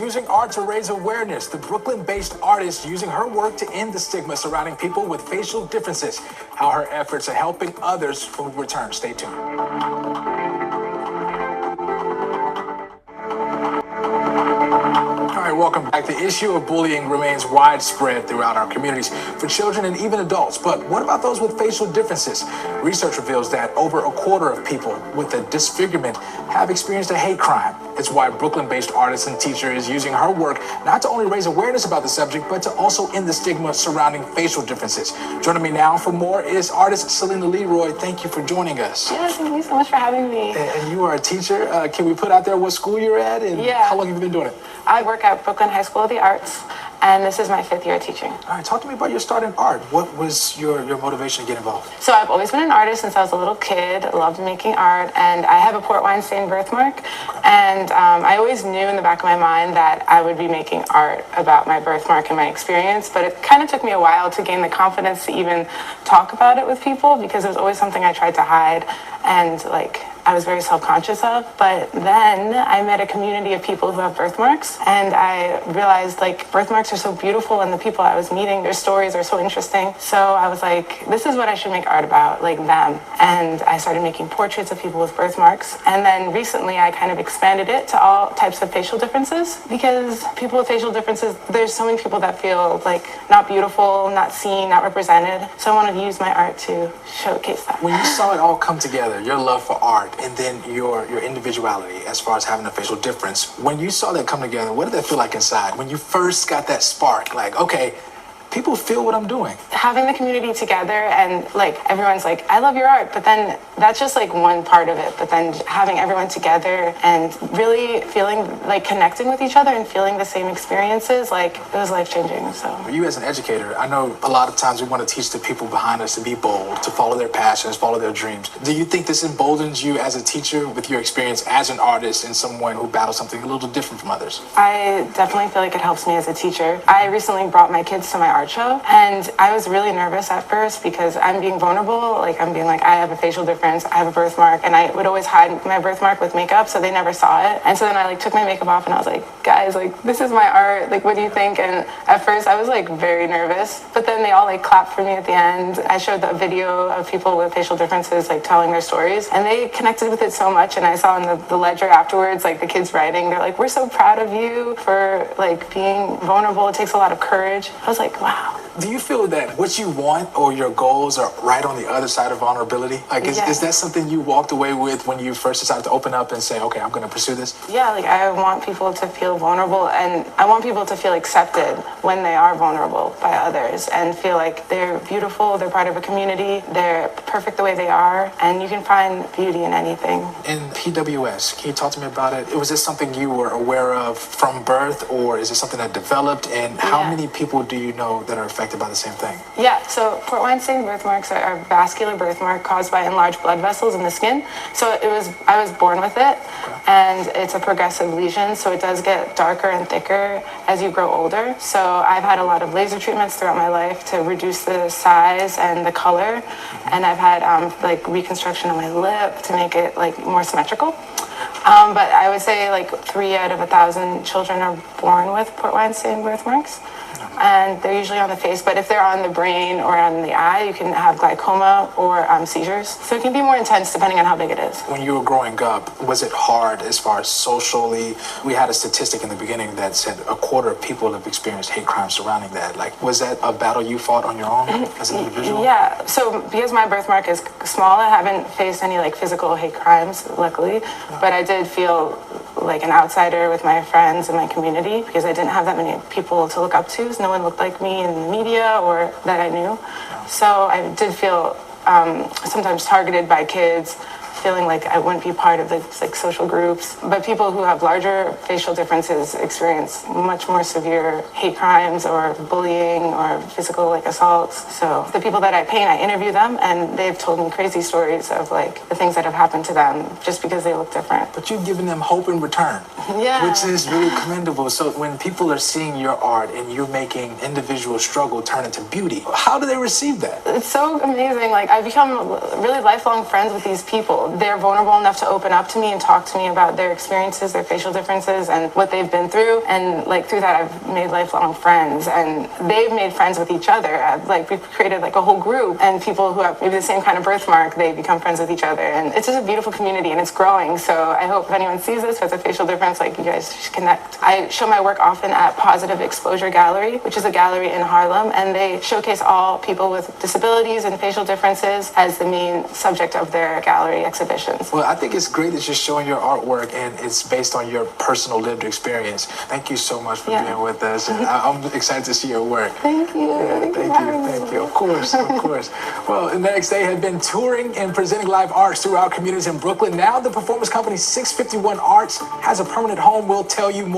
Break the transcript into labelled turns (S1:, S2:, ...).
S1: Using art to raise awareness, the Brooklyn-based artist using her work to end the stigma surrounding people with facial differences. How her efforts are helping others when we return. Stay tuned. All right, welcome back. The issue of bullying remains widespread throughout our communities for children and even adults. But what about those with facial differences? Research reveals that over a quarter of people with a disfigurement have experienced a hate crime. It's why Brooklyn-based artist and teacher is using her work not to only raise awareness about the subject, but to also end the stigma surrounding facial differences. Joining me now for more is artist Celina Leroy. Thank you for joining us.
S2: Yeah, thank you so much for having me.
S1: And you are a teacher. Can we put out there what school you're at and how long have you been doing it?
S2: I work at Brooklyn High School of the Arts, and this is my 5th year teaching.
S1: All right, talk to me about your start in art. What was your motivation to get involved?
S2: So I've always been an artist since I was a little kid. I loved making art, and I have a port wine stain birthmark. And I always knew in the back of my mind that I would be making art about my birthmark and my experience, but it kind of took me a while to gain the confidence to even talk about it with people, because it was always something I tried to hide and I was very self-conscious of. But then I met a community of people who have birthmarks, and I realized birthmarks are so beautiful, and the people I was meeting, their stories are so interesting. So I was like, this is what I should make art about, like them. And I started making portraits of people with birthmarks. And then recently I kind of expanded it to all types of facial differences, because people with facial differences, there's so many people that feel not beautiful, not seen, not represented. So I wanted to use my art to showcase that.
S1: When you saw it all come together, your love for art and then your individuality as far as having a facial difference, when you saw that come together, what did that feel like inside? When you first got that spark, okay, people feel what I'm doing.
S2: Having the community together and everyone's I love your art, but then that's just one part of it. But then having everyone together and really feeling connecting with each other and feeling the same experiences, it was life-changing. So
S1: for you as an educator, I know a lot of times we want to teach the people behind us to be bold, to follow their passions, follow their dreams. Do you think this emboldens you as a teacher with your experience as an artist and someone who battles something a little different from others?
S2: I definitely feel like it helps me as a teacher. I recently brought my kids to my art show, and I was really nervous at first because I'm being vulnerable. I'm being I have a facial difference, I have a birthmark, and I would always hide my birthmark with makeup so they never saw it. And so then I took my makeup off and I was like, guys, this is my art, what do you think? And at first I was very nervous, but then they all clapped for me at the end. I showed the video of people with facial differences telling their stories, and they connected with it so much. And I saw in the ledger afterwards, the kids writing, they're we're so proud of you for being vulnerable. It takes a lot of courage. I was like, wow.
S1: Do you feel that what you want or your goals are right on the other side of vulnerability? Is that something you walked away with when you first decided to open up and say, okay, I'm going to pursue this?
S2: Yeah, I want people to feel vulnerable, and I want people to feel accepted when they are vulnerable by others and feel like they're beautiful, they're part of a community, they're perfect the way they are, and you can find beauty in anything.
S1: In PWS, can you talk to me about it? Was this something you were aware of from birth, or is it something that developed? And how many people do you know that are affected by the same thing?
S2: Yeah, so port wine stain birthmarks are a vascular birthmark caused by enlarged blood vessels in the skin. So I was born with it, and it's a progressive lesion, so it does get darker and thicker as you grow older. So I've had a lot of laser treatments throughout my life to reduce the size and the color, and I've had reconstruction on my lip to make it more symmetrical. But I would say 3 out of 1,000 children are born with port wine stain birthmarks. And they're usually on the face, but if they're on the brain or on the eye, you can have glaucoma or seizures. So it can be more intense depending on how big it is.
S1: When you were growing up, was it hard as far as socially? We had a statistic in the beginning that said a quarter of people have experienced hate crimes surrounding that. Was that a battle you fought on your own as an individual?
S2: Yeah, so because my birthmark is small, I haven't faced any physical hate crimes, luckily, but I did feel like an outsider with my friends and my community because I didn't have that many people to look up to. No one looked like me in the media or that I knew. So I did feel sometimes targeted by kids, feeling like I wouldn't be part of the social groups. But people who have larger facial differences experience much more severe hate crimes or bullying or physical assaults. So the people that I paint, I interview them, and they've told me crazy stories of the things that have happened to them just because they look different.
S1: But you've given them hope in return, which is really commendable. So when people are seeing your art and you're making individual struggle turn into beauty, how do they receive that?
S2: It's so amazing. I've become really lifelong friends with these people. people, they're vulnerable enough to open up to me and talk to me about their experiences, their facial differences, and what they've been through. And like through that, I've made lifelong friends, and they've made friends with each other. Like we've created like a whole group, and people who have maybe the same kind of birthmark, they become friends with each other. And it's just a beautiful community, and it's growing. So I hope if anyone sees this with a facial difference, like you guys should connect. I show my work often at Positive Exposure Gallery, which is a gallery in Harlem, and they showcase all people with disabilities and facial differences as the main subject of their gallery exhibitions.
S1: Well, I think it's great that you're showing your artwork and it's based on your personal lived experience. Thank you so much for being with us. And I'm excited to see your work.
S2: Thank you.
S1: Yeah, thank you. Of course. Well, the next day had been touring and presenting live arts throughout communities in Brooklyn. Now the performance company 651 Arts has a permanent home. We'll tell you more.